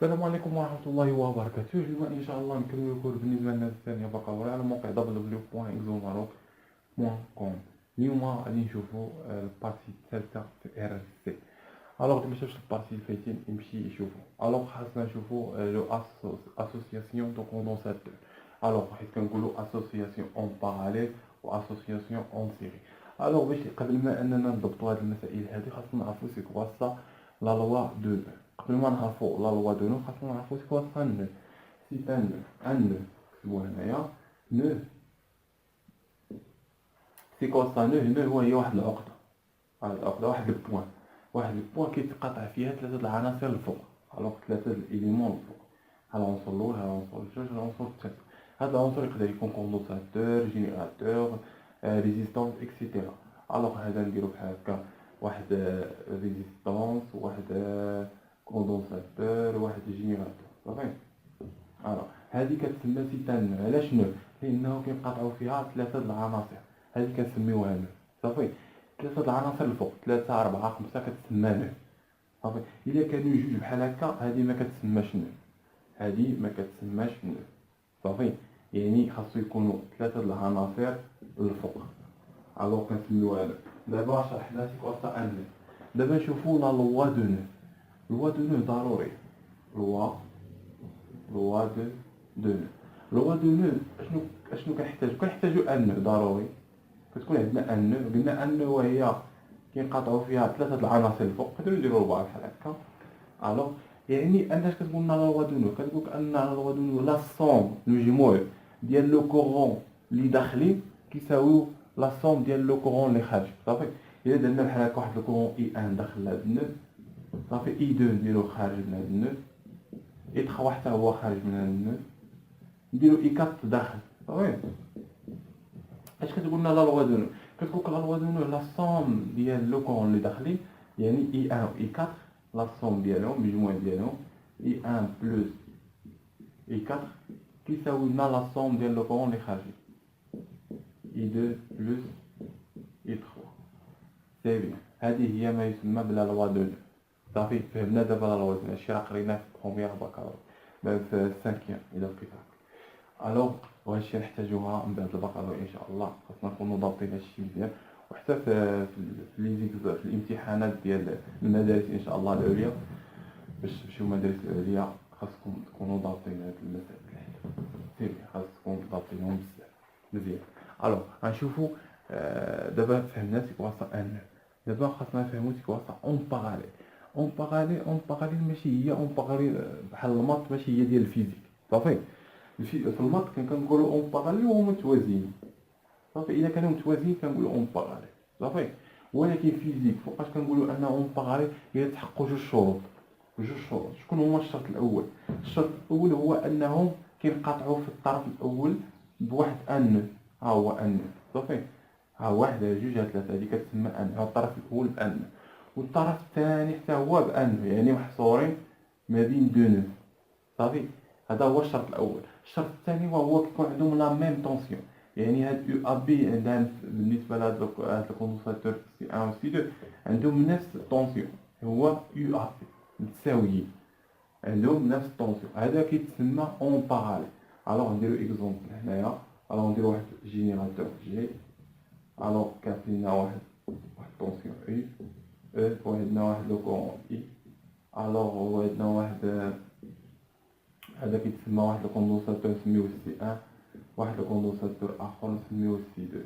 السلام عليكم ورحمة الله وبركاته. اليوم إن شاء الله نكمل الكور بالنسبة للناس الثانية بقى على موقع www.exomaroc.com. اليوم غادي نشوفو البارتي الثالثة في RSC. الوغ ما شافش البارتي اللي فايتين يمشي يشوفو. الوغ خاصنا نشوفو لو اسوسياسيون دو كوندونساتور. الوغ حيت كنقولو اسوسياسيون اون باراليل و اسوسياسيون اون سيري. الوغ باش قبل ما اننا نضبطو هاد المسائل هادي خاصنا نعرفو سي كوا سا لا لوا دو. قبل ما نعرفو لا لوا دو نو خاصنا نعرفو سي كوا سا نو. سي ان نو كتبوه هنايا نو. سي كوا سا نو نو هي واحد العقدة. واحد العقدة واحد البوان كيتقاطع فيها ثلاثة العناصر الفوق. الوغ ثلاثة الإليمون الفوق. ها العنصر الأول ها العنصر الجوج ها العنصر الثالث. هاد العنصر يقدر يكون كوندونساتور جينيراتور ريزيستونس اكسيتيرا. الوغ هذا نديرو بحال هكا واحد ريزيستونس واحد كوندونساتور واحد جينيراتور صافي. الوغ هادي كتسمى سيتان. علاش نو؟ لانه كينقطعوا فيها ثلاثه د العناصر. هادي كنسميوها نو صافي. ثلاثه د العناصر الفوق 3 4 5 كتسمى نو صافي. الا كانوا جوج بحال هكا هادي ما كتسماش نو. هادي ما كتسماش نو صافي. يعني خاصو يكونوا ثلاثه د العناصر الفوق. الوغ كنسميوها نو. دابا شرحنا سيكوا سا ان نو. دابا نشوفوا لا لوا دو نو. لوا دو نو ضروري. لوا دو نو. لوا دو نو اشنو كنحتاجو ان نو ضروري. كتكون عندنا ان نو. قلنا ان نو وهي كينقطعوا فيها ثلاثه د العناصر الفوق. نقدروا نديروا 4 بحال هكا. الوغ يعني علاش كتقول لنا لا لوا دو نو؟ كتقول ان لا لوا دو نو لا سوم المجموع ديال لو كورون اللي داخلين كيساويو لا سوم ديال لو كورون اللي خارج صافي. الا درنا بحال هكا واحد الكورون اي ان داخل هاد النو صافي اي 2 نديرو خارج من هاد النو اي 3 حتى هو خارج من هاد النو نديرو اي 4 داخل صافي. اش كتقول لنا لا لوا دو نو؟ كتقول لا لوا دو نو لا سوم ديال لو كورون اللي داخلين يعني اي 1 و اي 4 لا سوم ديالهم المجموع ديالهم اي 1 بلس اي 4 كيساوي لنا لا سوم ديال لو كورون اللي خارجين اي 2 بلس اي 3 سي بيان. هذه هي ما يسمى بلا لوا دو نو صافي. فهمنا دابا لا لوا دو نو. هادشي راه قريناه في بروميير بكالوريا بل في السانكيام الا بقيت هكا. الوغ وهادشي نحتاجوها من بعد البكالوريا ان شاء الله. خاصنا نكونوا ضابطين هادشي مزيان. وحتى في الامتحانات ديال المدارس ان شاء الله العليا باش تمشيو المدارس العليا خاصكم تكونوا ضابطين هاد المسائل الحل سيري. خاصكم ضابطينهم بزاف مزيان. الوغ غنشوفوا دابا فهمنا سي كوا سا ان. دابا خاصنا نفهموا سي كوا سا اون باراليل. اون باراليل ماشي هي اون باراليل بحال الماط ماشي هي ديال الفيزيك صافي. في الماط كنقولوا اون باراليل وهما متوازيين صافي. الا كانوا متوازيين كنقولوا اون باراليل صافي. ولكن فيزيك فوقاش كنقولوا ان اون باراليل هي تحقق جوج شروط. شكون هما الشرط الاول؟ الشرط الاول هو انهم كينقطعوا في الطرف الاول بواحد ان. ها هو ان صافي. ها واحد ها جوج ها ثلاثه هذه كتسمى ان. ها الطرف الاول بان والطرف الثاني حتى هو بان يعني محصورين ما بين دو نو صافي. هذا هو الشرط الاول. الشرط الثاني وهو كيكون عندهم لا ميم طونسيون. يعني هاد يو ا بي عندها بالنسبه لهاد الكوندونساتور سي 1 و سي 2 عندهم نفس الطونسيون هو يو ا بي متساويين عندهم نفس الطونسيون. هذا كيتسمى اون باراليل. الوغ نديرو اكزومبل هنايا. الوغ نديرو واحد جينيراتور جي. الوغ كاتلينا واحد طونسيون اي وعندنا واحد لو كورون اي. الوغ وعندنا واحد هذا كيتسمى واحد الكوندونساتور نسميوه سي 1 واحد الكوندونساتور اخر نسميوه سي 2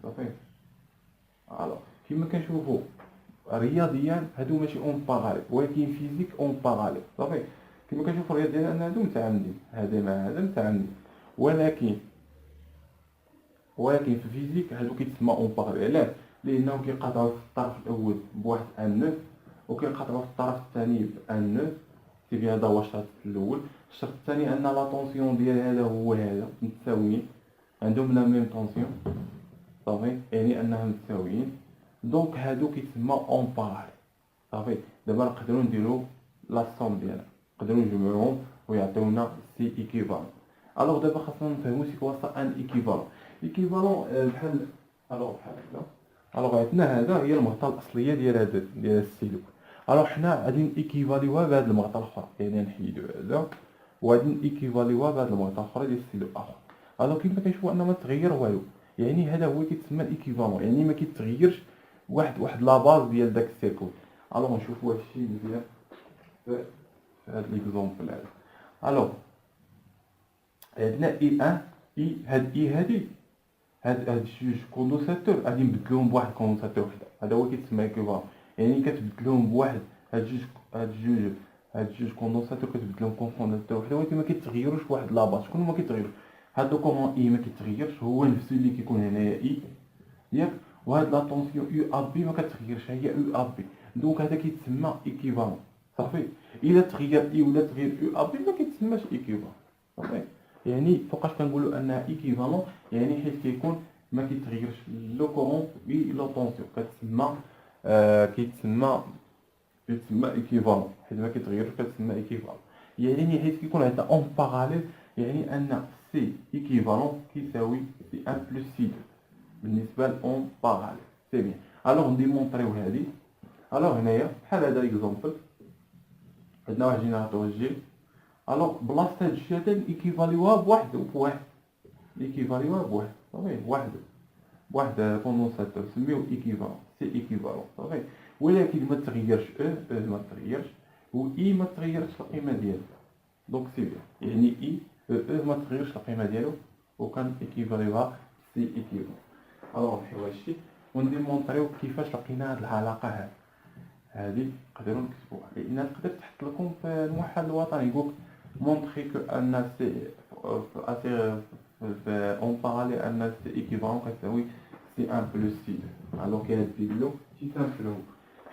صافي. الوغ كيما كنشوفوا رياضيا هادو ماشي اون باراليل ولكن فيزيك اون باراليل صافي. كيما كنشوفوا رياضيا ان هادو متعامدين هذا مع هذا متعامدين ولكن في فيزيك هادو كيتسمى اون باراليل. علاش؟ لانهم كينقطعوا في الطرف الاول بواحد ان نو وكينقطعوا في الطرف الثاني بان نو. سي هذا هو الشرط الاول. الشرط الثاني ان لا طونسيون ديال هذا هو هذا متساويين عندهم لا ميم طونسيون صافي. يعني انهم متساويين دونك هادو كيتسمى اون باراليل صافي. دابا نقدروا نديروا لا سوم ديالها نقدروا نجمعوهم ويعطيونا سي ايكيفالون. الوغ دابا خاصنا نفهموا سي كوا سا ان ايكيفالون. ايكيفالون بحال بحال هكا. الوغ عندنا هذا هي المهطه الاصليه ديال هذا ديال السيلو. الوغ حنا غادي نيكيفاليوها بهاد المغطى الاخرى، يعني نحيدو هذا وغادي نيكيفاليوها بهاد المغطى الاخرى ديال السيلو اخر. الوغ كيما كنشوفوا ان ما تغير والو، يعني هذا هو كيتسمى الايكيفالون، يعني ما كيتغيرش واحد لا باز ديال داك السيركل. الوغ نشوفوا هادشي مزيان في هاد ليكزومبل هذا. الوغ عندنا اي ان اي هاد اي هادي هاد جوج كوندونساتور غادي نبدلوهم بواحد كوندونساتور وحده، هذا هو كيتسمى ايكيفالون، يعني كتبدلوهم بواحد هاد جوج كوندونساتور كتبدلهم كوندونساتور وحده، ولكن ما كيتغيروش بواحد لاباس. شكون ما كيتغيروش؟ هاد الكورون اي ما كيتغيرش، هو نفسه اللي كيكون هنايا اي ياك، وهاد لا طونسيون يو ا بي ما كتغيرش، هي يو ا بي، دونك هذا كيتسمى ايكيفالون صافي. الا تغير اي ولا تغير يو ا بي ما كيتسماش ايكيفالون صافي. يعني فوقاش كنقولوا انها ايكيفالون، يعني حيت كيكون ما كيتغيرش لو كورون اي لا طونسيون، كيتسمى ايكيفالون، حيت ما كيتغيرش كتسمى ايكيفالون. يعني حيت كيكون عندنا اون باراليل، يعني ان سي ايكيفالون كيساوي سي 1 بلس سي 2 بالنسبه لأون باراليل. سي بيان. الوغ نديمونطريو هادي. الوغ هنايا بحال هذا اكزومبل، عندنا واحد جينيراتور جي. الوغ بلاصه هاد الشيء هذا ايكيفاليوها بواحد ايكيفاليوها بواحد صافي، واحد كوندونساتور سميوه ايكيفالون، سي ايكيفالون صافي. ولكن ما تغيرش او ما تغيرش، و اي ما تغيرش القيمه ديالو، دونك سي بيان. يعني اي او ما تغيرش القيمه ديالو وكان ايكيفاليوها سي ايكيفالون. الوغ نحيو هادشي ونديمونطريو كيفاش لقينا هاد العلاقه هادي نقدروا نكتبوها، لان تقدر تحط لكم في الموحد الوطني يقولك مونطري كو ان سي في اون باراليل ان سي ايكيفالون كتساوي سي 1 بلس سي 2. الوغ كيديروا شي سامبلو.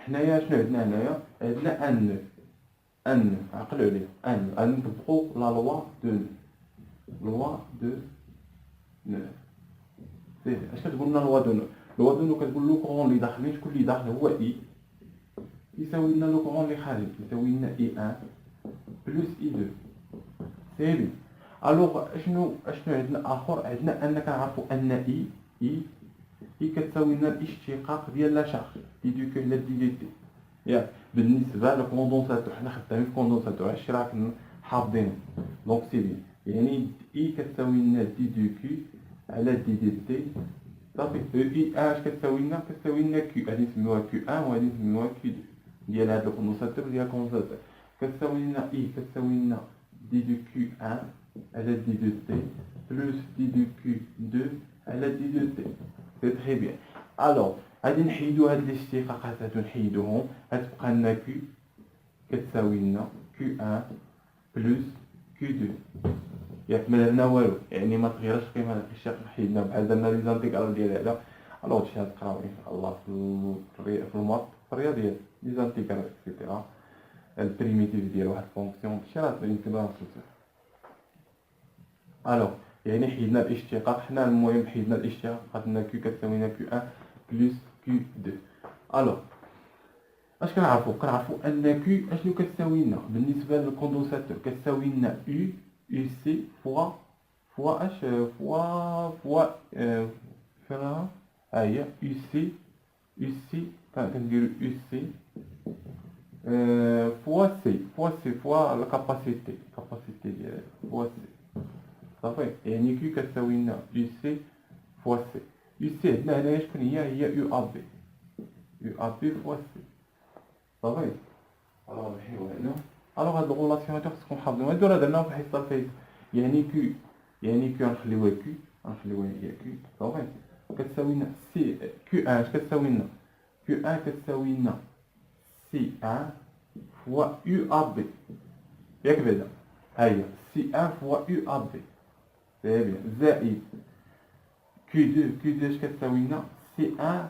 حنايا شنو عندنا هنايا؟ عندنا ان عقلوا عليه ان نطبقوا لا لوا دو نو. سي اش كتقول لنا لوا دو نو؟ لوا دو نو كتقول لو كورون اللي داخلين، شكون اللي داخل هو اي، يساوي لنا لو كورون اللي خارج يساوي لنا اي 1 بلس اي 2. سي بي. الوغ شنو عندنا اخر؟ عندنا ان كنعرفوا ان اي كتساوي لنا الاشتقاق ديال لا شارج دي دو كو على دي تي ياك. بالنسبه للكوندونساتور حنا خدامين في كوندونساتور، هادشي راك حافظينه، دونك سي بيان. يعني اي كتساوي لنا دي دو كيو على دي تي صافي. اي اش كتساوي لنا كيو، غادي نسميوها كيو 1 وغادي نسميوها كيو 2 ديال هاد الكوندونساتور ديال الكوندونساتور. كتساوي لنا اي كتساوي لنا دي دو كيو 1 على دي دو تي بلس دي دو كيو 2 على دي دو تي. سي تري بيان. الوغ غادي نحيدو هاد الاشتقاقات هادو نحيدوهم، غتبقى لنا كيو كتساوي لنا كيو 1 بلس كيو 2 ياك. ما درنا والو، يعني ما تغيرش القيمه ديال الاشتقاق، حيدنا بحال درنا لي زانتيغرال ديال هذا. الوغ هادشي غتقراو ان شاء الله في المات في الرياضيات، لي زانتيغرال اكسيتيرا، البريميتيف ديال واحد الفونكسيون، هادشي راه يمكن نشوفو. الوغ يعني حيدنا الاشتقاق، حنا المهم حيدنا الاشتقاق، خدنا كيو كتساوي لنا كيو 1 بلس كيو 2. الوغ اش كنعرفوا ان كيو اشنو كتساوي لنا بالنسبه للكوندونساتور؟ كتساوي لنا يو سي فوا اش فوا فين هي يو سي كنديرو يو سي فوا لا كاباسيتي ديال فوا سي صافي. يعني كيو كتساوي لنا يو سي فوا سي. يو سي عندنا هنايا شكون هي يو ا بي فوا سي صافي. الوغ نحيو هنا. الوغ هاد الغولاسيون هادو خصكم حافظين، هادو راه درناهم في الحصه الفايته. يعني كيو نخليوها هي كيو صافي، كتساوي لنا سي كيو 1 اش كتساوي لنا؟ كيو 1 كتساوي لنا سي 1 فوا يو ا بي ياك بعدا، ها هي سي 1 فوا يو ا بي سي بيان، زائد كيو 2 اش كتساوي لنا سي 1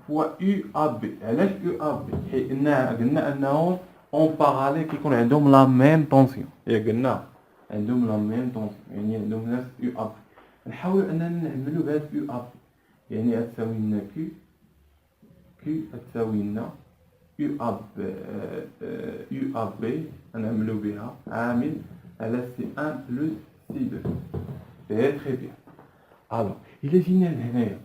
فوا يو ا بي. علاش يو ا بي؟ حيت قلنا انهم اون باراليل كيكون عندهم لا ميم طونسيون، ياك قلنا عندهم لا ميم طونسيون، يعني عندهم نفس يو ا بي. نحاول اننا نعملو بهاد يو ا بي، يعني غتساوي لنا كيو غتساوي لنا يو ا بي نعملو بها عامل على سي 1 بلس سي 2. سي تري بيان. الوغ الا جينا لهنايا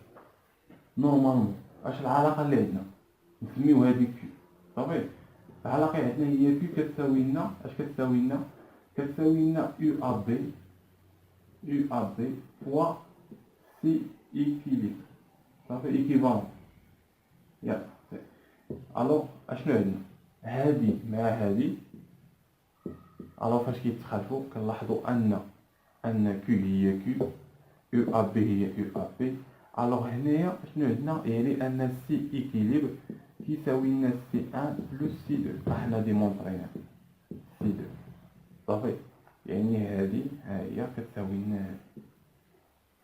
نورمالمون اش العلاقه اللي عندنا؟ نسميو هادي كيو صافي. علاقة عندنا هي Q كتساوي لنا اش كتساوي لنا؟ كتساوي لنا UAB فوا سي إيكيليبر صافي إيكيفالون ياك. الوغ اشنو عندنا هادي مع هادي؟ الوغ فاش كيتخالفو كنلاحظوا ان كيو هي كيو يو ا بي هي يو ا بي. الوغ هنايا شنو عندنا؟ يعني ان سي إيكيليبر كيساوي لنا سي ان بلس سي دو. حنا ديمونطرينا سي دو صافي. يعني هادي ها هي كتساوي لنا هادي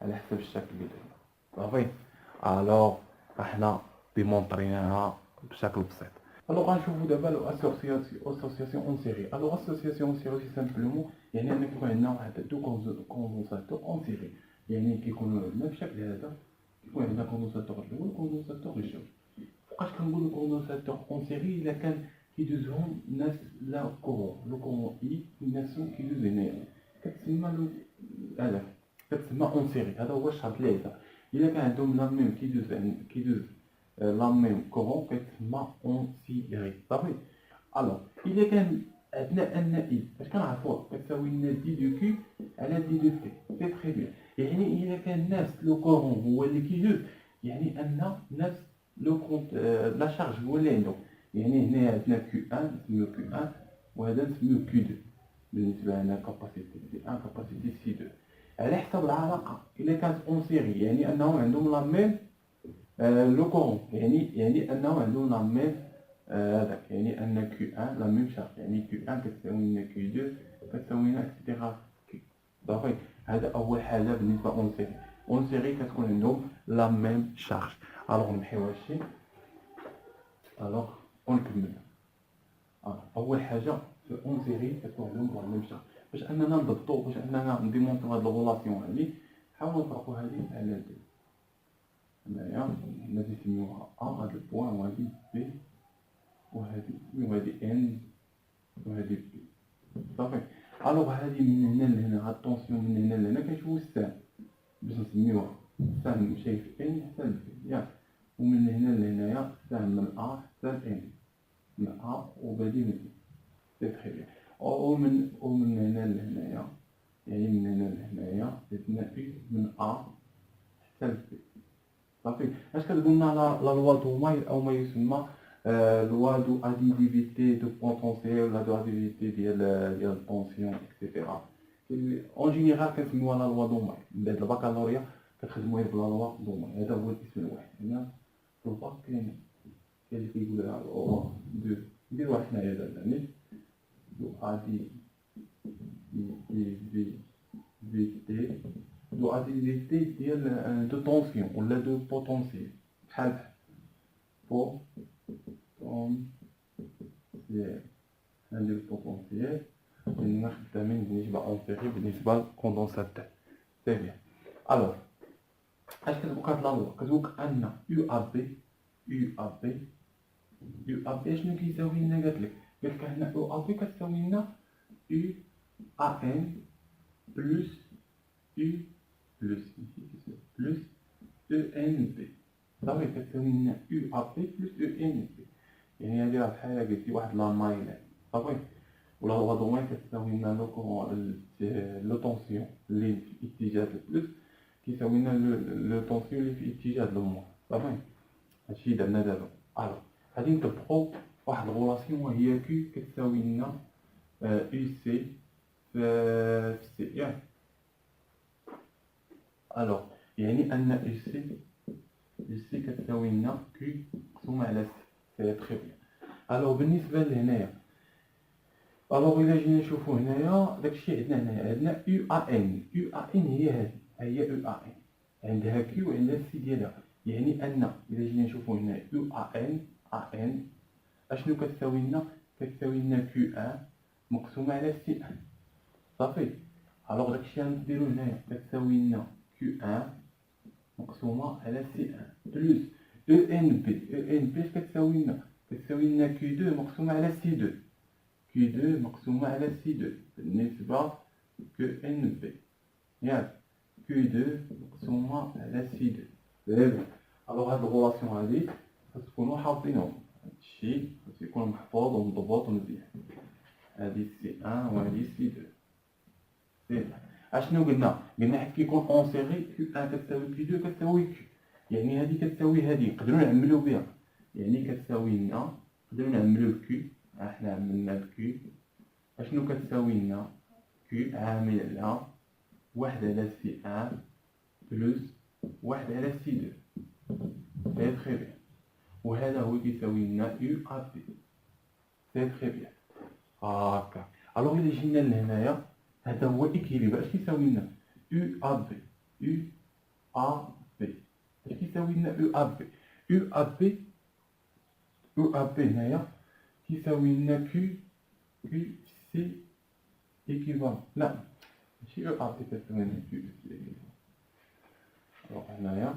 على حسب الشكل اللي درنا صافي. الوغ حنا ديمونطريناها بشكل بسيط. الوغ غنشوفو دابا l'association اون سيري. الوغ l'association اون سيري سامبلومون يعني ان كيكون عندنا واحد دو كوندونساتور اون سيري، يعني كيكونوا عندنا بشكل هذا. كيكون عندنا كوندونساتور الاول وكوندونساتور الجوج. فوقاش كنقولوا كوندونساتور اون سيري؟ الا كان كيدوزهم ناس لا كورون لو كورون اي ناس كيدوز هنايا كتسمى لو هذاك كتسمى اون سيري. هذا هو الشرط اللي عندها. الا كان عندهم لا ميم كيدوز لا ميم كورون كتسمى اون سيري صافي. الوغ الا كان عندنا ان اي باش كنعرفوها كتساوي لنا دي دو كي على دي دو تي سي تري بيان. يعني الا كان نفس لو كورون هو اللي كيدوز يعني ان نفس لو كونت لا شارج هو اللي عندهم. يعني هنا عندنا كيو ان نسميو كيو ان وهذا نسميو كيو دو. بالنسبه لنا كاباسيتي سي ان كاباسيتي سي دو على حسب العلاقه. الا كانت اون سيري يعني انهم عندهم لا ميم لو كورون، يعني انهم عندهم لا ميم هذاك يعني ان كيو ان لا ميم شارج. يعني كيو ان كتساوي لنا كيو دو كتساوي لنا اكسيتيرا كيو صافي. هذا اول حاجه بالنسبه اون سيري. اون سيري كتكون عندهم لا ميم شارج. الوغ نمحيو هادشي. الوغ ونكمل. اول حاجه في اون سيري كتكون عندهم لا ميم شارج. باش اننا نضبطو باش اننا نديمونطرو هاد الغولاسيون هادي نحاولو نطرقو هادي على دو. هنايا الذي نسميوها ا هاد البوان وهادي بي وهادي وهادي ان وهادي بي صافي. الوغ هادي من هنا لهنا هاد الطونسيون من هنا لهنا كنشوفو السهم باش نسميوها السهم مشى في ان حتى ل بي ياك. ومن هنا لهنايا السهم من ا حتى ل ان من ا وبادي من بي سي تري بيان. ومن هنا لهنايا يعني من هنا لهنايا درنا بي من ا حتى ل بي صافي. اش كتقولنا لا لوا دوماير او ما يسمى لوا دو اديتيفيتي دو بوتونسيال ولا دو اديتيفيتي ديال الطونسيون اكسيتيرا. اون جينيرال كنسميوها لا لوا دوماير. من بعد البكالوريا كتخدموا غير بلا لوا دوماير. هذا هو الاسم الواحد. هنا في الباك كاين اللي كيقولها لوا دو نديروها حنايا دابا يعني دو اديتيفيتي دو اديتيفيتي ديال دو طونسيون ولا دو بوتونسيال بحال بوتونسيال. ندير بوتونسيال لأننا خدامين بالنسبة اون سيري بالنسبة للكوندونساتور سي بيان. الوغ اش كتبقى هاد لا لوا؟ كتقولك ان يو ا بي اشنو كيساوي لنا؟ قالك هنا يو ا بي كتساوي لنا يو ا ان بلس يو بلس او ان بي صافي. كتساوي لنا يو ا بي بلس او ان بي. يعني هادي راه بحال قلتي واحد لا مايل صافي. ولا هو دومين كتساوي لنا لو طونسيون اللي في اتجاه البلس كيساوي لنا لو طونسيون اللي في اتجاه الموان صافي. هادشي درنا دابا. الوغ غادي نطبقو واحد الغولاسيون وهي كي كتساوي لنا يو سي في سي ياك. الوغ يعني ان يو سي كتساوي لنا كي مقسومة على سي سي تري بيان. الوغ بالنسبة لهنايا الوغ الا جينا نشوفو هنايا داكشي عندنا هنايا عندنا يو ا ان. يو ا ان هي هادي هي يو ا ان عندها كي وعندها سي ديالها. يعني ان الا جينا نشوفو هنا يو ا ان اشنو كتساوي لنا؟ كتساوي لنا كيو ان مقسومة على سي ان صافي. الوغ داكشي غنديرو هنايا كتساوي لنا كيو ان مقسومة على سي ان بلس او ان بي اش كتساوي لنا؟ كتساوي لنا كيو دو مقسومة على سي دو. كيو دو مقسومة على سي دو بالنسبة كو ان بي ياك. كيو دو مقسومة على سي دو. الوغ هاد الغولاسيون هادي خاص تكونو حافظينهم. هادشي خاصو يكون محفوظ ومضبوط ومزيان. هادي سي ان وهادي سي دو. سي اشنو قلنا حيت كيكون اون سيري كيو ان كتساوي كيو دو كتساوي كيو، يعني هادي كتساوي هادي نقدروا نعملوا بها، يعني كتساوي لنا نقدروا نعملوا كيو. حنا عملنا كيو، اشنو كتساوي لنا كيو عامل على واحد على سي ان بلس واحد على سي دو. سي تري بيان. وهذا هو كيساوي لنا يو ا بي. سي تري بيان. هاكا الوغ الا جينا لهنايا هذا هو ايكيليبر. اش كيساوي لنا يو ا بي؟ يو ا بي اش كيساوي لنا يو ا بي؟ يو ا بي هنايا كيساوي لنا كيو سي ايكيفالون. لا ماشي يو ا بي كتساوي لنا كيو سي ايكيفالون. الوغ هنايا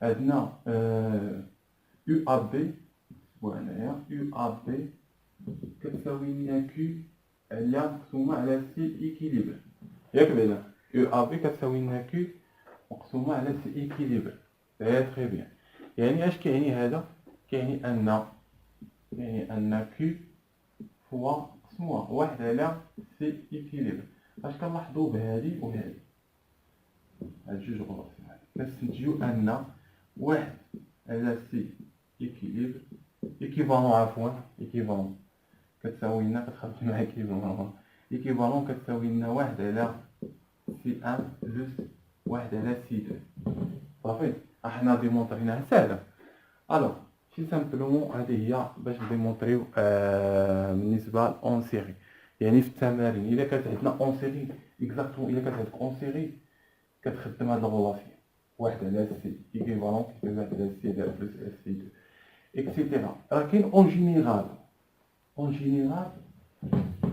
عندنا يو ا بي، وهنايا يو ا بي كتساوي لنا كيو على مقسومة على سي ايكيليبر. ياك بعدا يو ا بي كتساوي لنا كيو مقسومة على سي ايكيليبر. سي تري بيان. يعني اش كيعني هذا؟ كيعني ان كيو هو مقسومة واحد على سي ايكيليبر. اش كنلاحظو بهادي وهادي هاد جوج غلطين كنستنتجو ان واحد على سي ايكيليبر ايكيفالون، عفوا ايكيفالون كتساوي لنا كتخرج مع ايكيفالون كتساوي لنا واحد على سي ان بلس واحد على سي دو. صافي حنا ديمونطريناها ساهله. الوغ شي سامبلومون هذه هي باش نديمونطريو بالنسبه لون سيري. يعني في التمارين الا كانت عندنا اون سيري اكزاكتومون، الا كانت عندك اون سيري كتخدم هاد الغولاسيون واحد على سي ايكيفالون كيساوي واحد على سي دو بلس سي دو اكسيتيرا. راه كاين اون جينيرال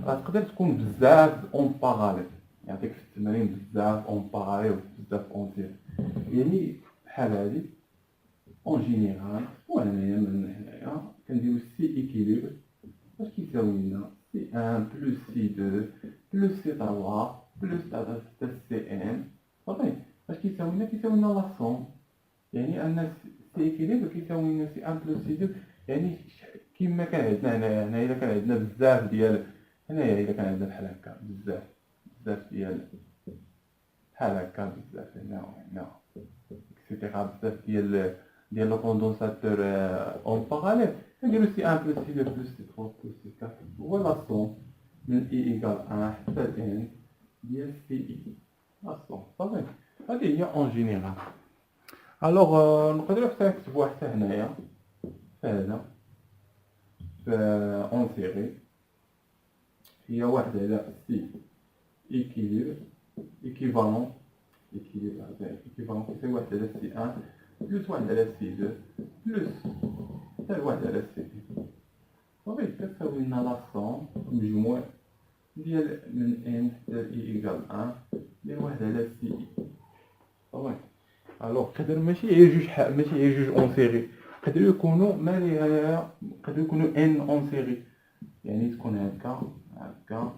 راه تقدر تكون بزاف اون باراليل، يعطيك في التمارين بزاف اون باراليل وبزاف اون سيري. يعني بحال هادي اون جينيرال وهنايا من هنايا كنديرو سي ايكيليبر اش كيساوي لنا سي ان بلس سي دو بلس سي تروا بلس حتى سي ان. صافي اش كيساوي لنا؟ كيساوي لنا لا سوم. يعني ان سي ايكيليبر كيساوي لنا سي ان بلس سي دو. يعني كيما كان عندنا هنايا الا كان عندنا بزاف ديال هنايا الا كان عندنا بحال هكا بزاف ديال بحال هكا بزاف هنا وهنا اكسيتيرا بزاف ديال لو كوندونساتور اون باراليل كنديرو سي ان بلس سي دو بلس سي 3 بلس سي 4 هو لا سوم من اي ايكال 1 حتى ان ديال سي اي. لا سوم صافي هادي هي اون جينيرال. الوغ نقدرو حتى نكتبوها حتى هنايا هذا في اون سيري هي واحد على سي ايكيليبر ايكيفالون ايكيفالون كيساوي واحد على سي ان بلس واحد على سي دو بلس حتى واحد على سي اي. صافي كتساوي لنا لا سوم مجموع ديال من ان حتى اي ايكال ان ديال واحد على سي اي. صافي الوغ قدر ماشي غير جوج اون سيري، يقدروا يكونوا يقدروا يكونوا ان اون سيري. يعني تكون هكا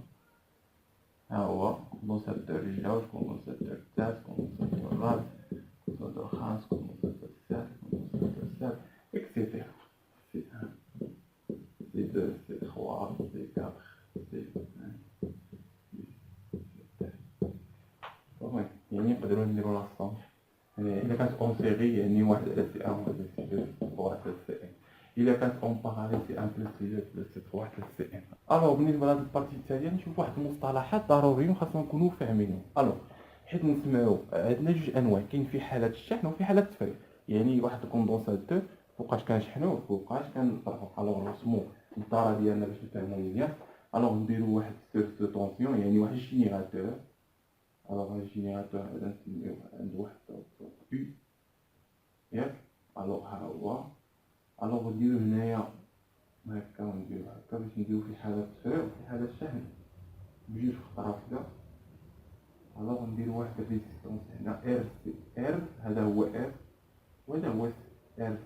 ها هو كوندونساتور الجوج كوندونساتور الثالث كوندونساتور الرابع كوندونساتور الخامس كوندونساتور السادس كوندونساتور السابع اكسيتيرا. سي 1 سي 2 سي 3 سي 4 سي 5. يعني نقدروا نديرو لا سوم. يعني الا كانت اون سيري يعني واحد على سي 1 واحد على سي 2 واحد على سي 1. الا كانت اون باراليل سي 1 بلس سي 2 بلس سي 3 واحد على سي 1. الوغ بالنسبه لهاد البارتي التاليه نشوف واحد المصطلحات ضروريين خاصنا نكونوا فاهمينهم. الوغ حيت نسمعوا عندنا جوج انواع، كاين في حالات الشحن وفي حالات التفريغ. يعني واحد الكوندونساتور فوقاش كنشحنوه فوقاش كنطرحوا. الوغ نرسموا الداره ديالنا باش نفهموا مزيان. الوغ نديروا واحد سورس دو طونسيون يعني واحد الجينيراتور. الوغ الجينيراتور هذا نسميوه عند واحد يو ياك. الوغ ها هو. الوغ نديرو هنايا هكا ونديرو هكا باش نديرو في حالة التفريغ وفي حالة الشحن بجوج خطرة واحدة. الوغ نديرو واحد الريزيستونس هنا ار سي ار، هذا هو ار وهذا هو ار سي.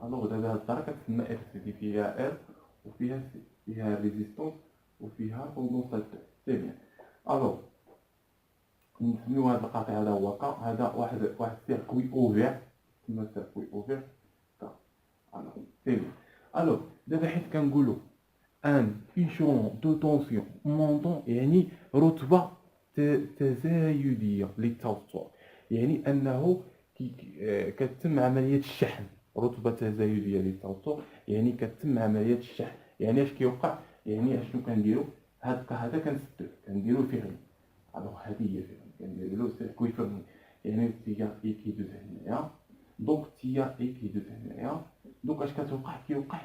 الوغ دابا هاد الدارة كتسمى ار سي اللي فيها ار وفيها سي، فيها ريزيستونس وفيها كوندونساتور. سي بيان. الوغ نسميو هاد القاطع هذا هو كا، هذا واحد سيركوي اوفير كيما سيركوي اوفير كا. الوغ سي بيان. الوغ دابا حيت كنقولوا ان ايشون دو طونسيون مونطون يعني رتبه تزايديه للتوتر، يعني انه كتم عمليه الشحن. رتبه تزايديه للتوتر يعني كتم عمليه الشحن. يعني اش كيوقع؟ يعني اشنو كنديروا؟ هذا كنسدوه كنديروا فيه غلي. الوغ هذه هي فيه كنديروا له سيركوي فيرمي، يعني التيار اي كيدوز هنايا، دونك التيار اي كيدوز هنايا، دونك اش كتوقع؟ كيوقع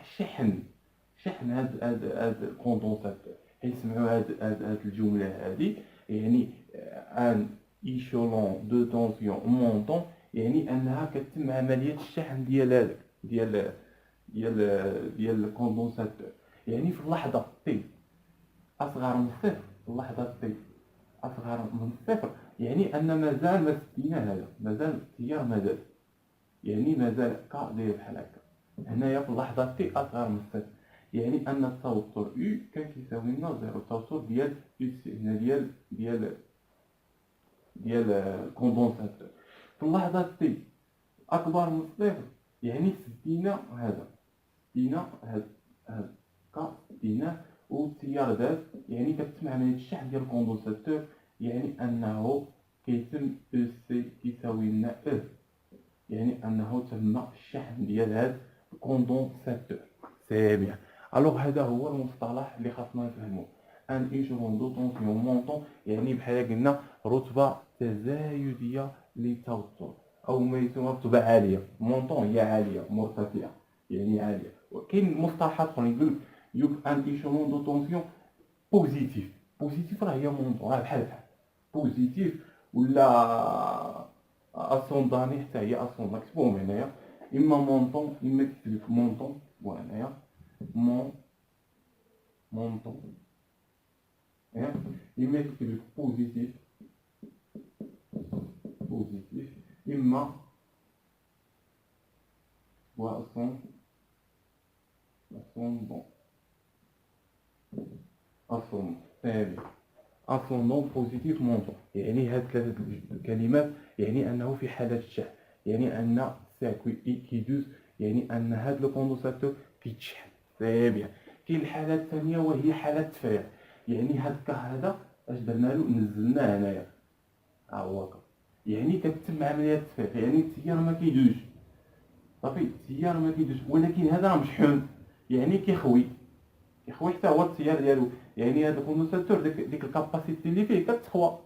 شحن هاد الكوندونساتور. كيسمعوا هاد الجمله هادي، يعني ان ايشولون دو طونسيون مونطون، يعني انها كتم عمليه الشحن ديال هذاك ديال الكوندونساتور. يعني في اللحظه تي اصغر من صفر، في اللحظه تي اصغر من صفر، يعني ان مازال ما سدينا هذا، مازال التيار مازال، يعني مازال كا داير بحال هكا. هنايا في اللحظه تي اصغر من صفر، يعني ان التوتر يو كان كيساوي لنا زيرو. التوتر ديال يو سي هنا ديال الكوندونساتور. في اللحظه تي اكبر من صفر، يعني سدينا هذا، سدينا هاد كا سديناه والتيار داز، يعني كتسمع عمليه الشحن ديال الكوندونساتور، يعني انه كيتم او سي كيساوي لنا او، يعني انه تم الشحن ديال هاد الكوندونساتور. سي بيان. الوغ هذا هو المصطلح اللي خاصنا نفهموه، ان ايشلون دو طونسيون مونطون، يعني بحال قلنا رتبه تزايديه للتوتر، او ما يسمى رتبه عاليه. مونطون هي عاليه، مرتفعه يعني عاليه. وكاين مصطلحات اخرين يقول ان ايشلون دو طونسيون بوزيتيف. بوزيتيف راه هي مونطون، راه بحال بوزيتيف ولا اسونداني، حتى هي اسوند كتبوهم هنايا، اما مونطون اما كتب لك مونطون وهنايا مونطون، اما كتب لك بوزيتيف اما اسوندون ثاني اسوندون بوزيتيف مونطون. يعني هاد ثلاثه الكلمات يعني انه في حاله الشحن، يعني ان السيركوي كيدوز، يعني ان هاد لو كوندونساتور كيتشحن. سي بيان. كاين الحاله الثانيه وهي حاله التفريغ، يعني هاد الكا هذا اش درنا له؟ نزلناه هنايا، ها هو هكا، يعني كتتم عمليه التفريغ، يعني التيار ما كيدوزش صافي، التيار ما كيدوزش، ولكن هذا راه مشحون، يعني كيخوي حتى هو التيار ديالو، يعني هذا الكوندونساتور ديك الكاباسيتي اللي فيه كتخوى.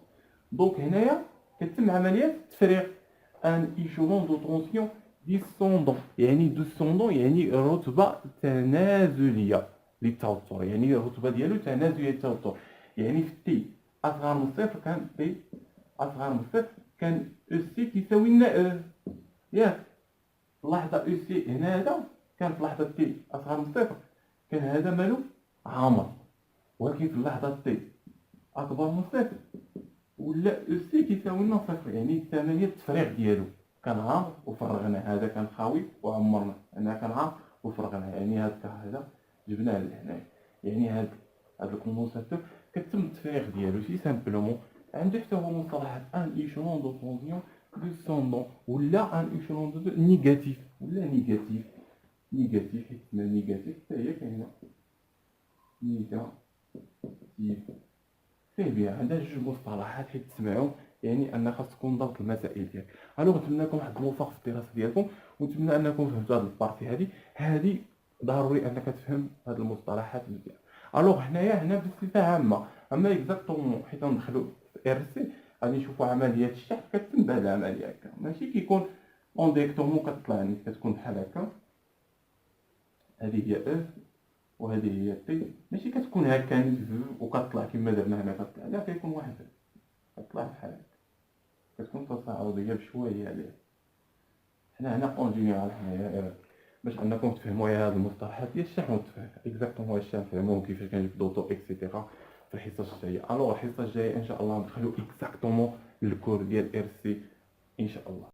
دونك هنايا كتم عمليه التفريغ، ان ايشولون دو طونسيون ديسوندون، يعني ديسوندون يعني رتبه تنازليه للتوتر، يعني الرتبه ديالو تنازليه للتوتر. يعني في تي اصغر من صفر كان تي اصغر من صفر كان او سي كيساوي لنا او، ياك؟ في اللحظه او سي هنا هذا كان في لحظه تي اصغر من صفر كان هذا مالو عامر، ولكن في اللحظه تي اكبر من صفر ولا او سي كيساوي لنا صفر، يعني الثمانيه التفريغ ديالو كان عامر وفرغنا، هذا كان خاوي وعمرنا، هنا كان عامر وفرغنا، يعني هذا جبناه لهنايا. يعني هذا الكوندونساتور كتم التفريغ ديالو سي سامبلومون عنده حتى هو مصطلحات ان ايشلون دو طونسيون ديسوندون ولا ان ايشلون دو نيجاتيف ولا نيجاتيف حيت نيجاتيف حتى هي كاينه نيجاتيف. فيه بيان. عندها جوج مصطلحات حيت تسمعوا، يعني ان خاصكم ضبط المسائل ديالك. الوغ نتمنى لكم واحد الموفق في الدراسه ديالكم، ونتمنى انكم فهمتوا هذه البارتي هذه ضروري انك تفهم هذه المصطلحات مزيان. الوغ هنا بصفه عامه، اما اكزاكتومون حيت ندخلوا في ار سي غادي نشوفوا عمليات الشحن كتتم بهذه العمليه هكا، ماشي كيكون انديكتومون كتطلع، يعني كتكون بحال هكا. هذه هي اف وهذه هي تي، ماشي كتكون هكا وكتطلع كما درنا هنا كتطلع، لا كيكون واحد كتطلع بحال هكا، كتكون تصاعديه بشويه عليه. حنا هنا اون جينيرال حنايا باش انكم تفهموا هاد المصطلحات ديال الشحن والتفريغ اكزاكتومون واش نفهموه كيفاش كنجبدو طو اكسيتيرا في الحصه الجايه. الوغ الحصه الجايه ان شاء الله ندخلو اكزاكتومون للكور ديال ار سي ان شاء الله.